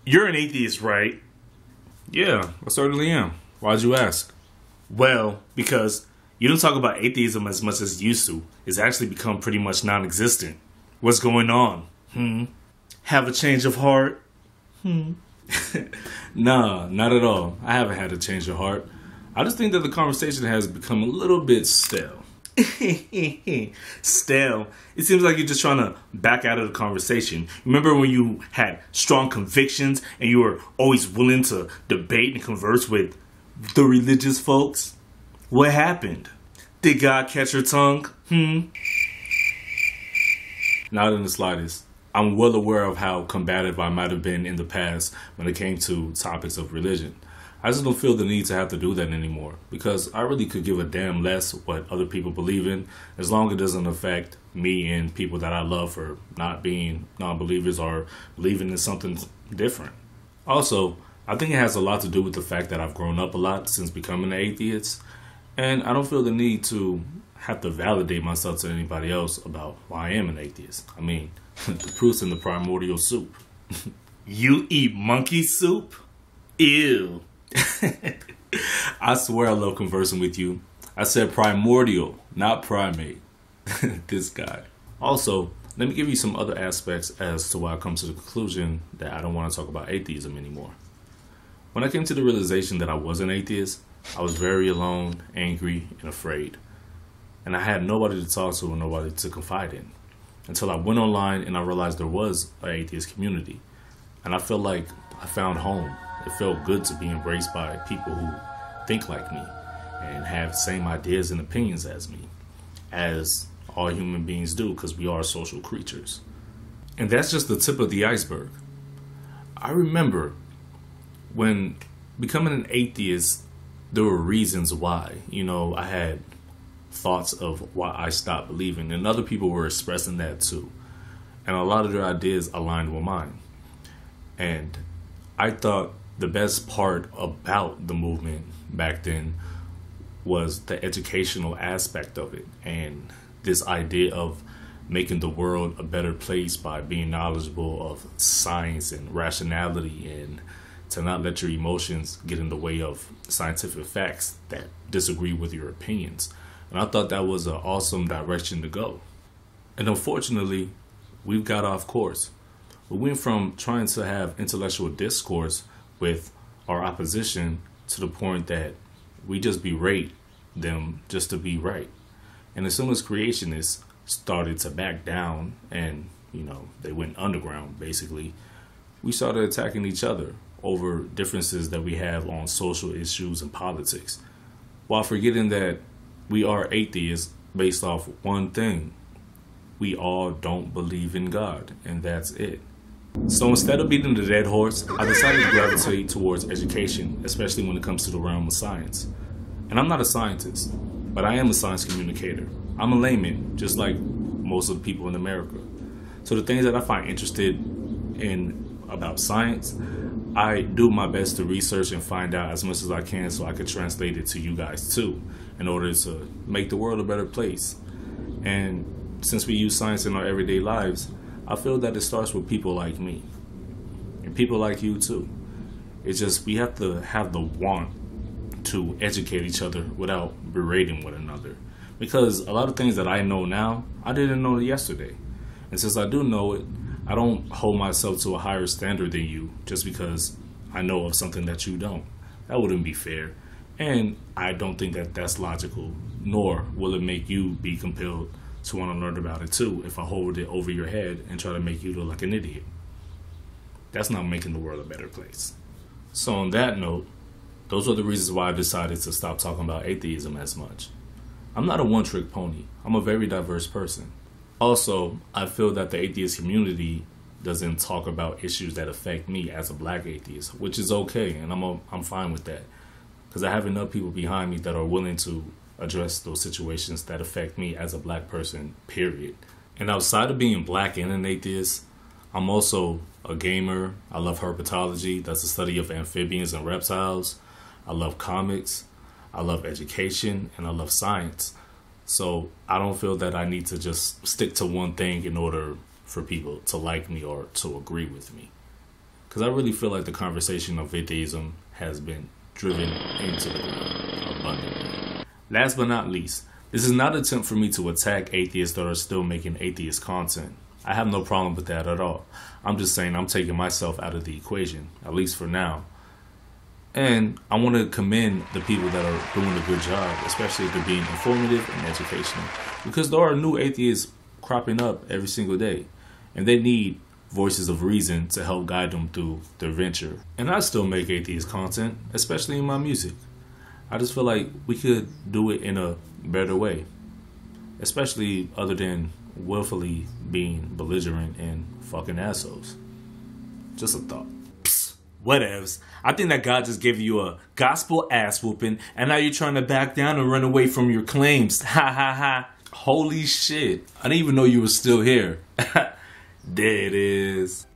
You're an atheist, right? Yeah, I certainly am. Why'd you ask? Well, because you don't talk about atheism as much as you used to. It's actually become pretty much non-existent. What's going on? Have a change of heart? Nah, not at all. I haven't had a change of heart. I just think that the conversation has become a little bit stale. Stale. It seems like you're just trying to back out of the conversation. Remember when you had strong convictions and you were always willing to debate and converse with the religious folks? What happened? Did God catch your tongue? Not in the slightest. I'm well aware of how combative I might have been in the past when it came to topics of religion. I just don't feel the need to have to do that anymore because I really could give a damn less what other people believe in as long as it doesn't affect me and people that I love for not being non-believers or believing in something different. Also, I think it has a lot to do with the fact that I've grown up a lot since becoming an atheist, and I don't feel the need to have to validate myself to anybody else about why I am an atheist. I mean, the proof's in the primordial soup. You eat monkey soup? Ew. I swear I love conversing with you. I said primordial, not primate. This guy. Also, let me give you some other aspects as to why I come to the conclusion that I don't want to talk about atheism anymore. When I came to the realization that I was an atheist, I was very alone, angry, and afraid. And I had nobody to talk to and nobody to confide in. Until I went online and I realized there was an atheist community. And I felt like I found home. It felt good to be embraced by people who think like me and have the same ideas and opinions as me, as all human beings do, because we are social creatures. And that's just the tip of the iceberg. I remember when becoming an atheist, there were reasons why. I had thoughts of why I stopped believing, and other people were expressing that too. And a lot of their ideas aligned with mine. And I thought the best part about the movement back then was the educational aspect of it and this idea of making the world a better place by being knowledgeable of science and rationality and to not let your emotions get in the way of scientific facts that disagree with your opinions. And I thought that was an awesome direction to go. And unfortunately, we've got off course. We went from trying to have intellectual discourse with our opposition to the point that we just berate them just to be right. And as soon as creationists started to back down and, they went underground, basically, we started attacking each other over differences that we have on social issues and politics, while forgetting that we are atheists based off one thing. We all don't believe in God, and that's it. So instead of beating the dead horse, I decided to gravitate towards education, especially when it comes to the realm of science. And I'm not a scientist, but I am a science communicator. I'm a layman, just like most of the people in America. So the things that I find interested in about science, I do my best to research and find out as much as I can so I can translate it to you guys too, in order to make the world a better place. And since we use science in our everyday lives, I feel that it starts with people like me and people like you too. It's just we have to have the want to educate each other without berating one another. Because a lot of things that I know now, I didn't know yesterday. And since I do know it, I don't hold myself to a higher standard than you just because I know of something that you don't. That wouldn't be fair. And I don't think that that's logical, nor will it make you be compelled to want to learn about it too if I hold it over your head and try to make you look like an idiot. That's not making the world a better place. So on that note, those are the reasons why I decided to stop talking about atheism as much. I'm not a one-trick pony. I'm a very diverse person. Also, I feel that the atheist community doesn't talk about issues that affect me as a black atheist, which is okay, and I'm fine with that. Because I have enough people behind me that are willing to address those situations that affect me as a black person, period. And outside of being black and an atheist, I'm also a gamer. I love herpetology. That's the study of amphibians and reptiles. I love comics. I love education, and I love science. So I don't feel that I need to just stick to one thing in order for people to like me or to agree with me. because I really feel like the conversation of atheism has been driven into the ground abundantly. Last but not least, this is not an attempt for me to attack atheists that are still making atheist content. I have no problem with that at all. I'm just saying I'm taking myself out of the equation, at least for now. And I want to commend the people that are doing a good job, especially if they're being informative and educational, because there are new atheists cropping up every single day, and they need voices of reason to help guide them through their venture. And I still make atheist content, especially in my music. I just feel like we could do it in a better way, especially other than willfully being belligerent and fucking assholes. Just a thought. Psst, whatevs. I think that God just gave you a gospel ass whooping, and now you're trying to back down and run away from your claims. Ha ha ha. Holy shit. I didn't even know you were still here. There it is.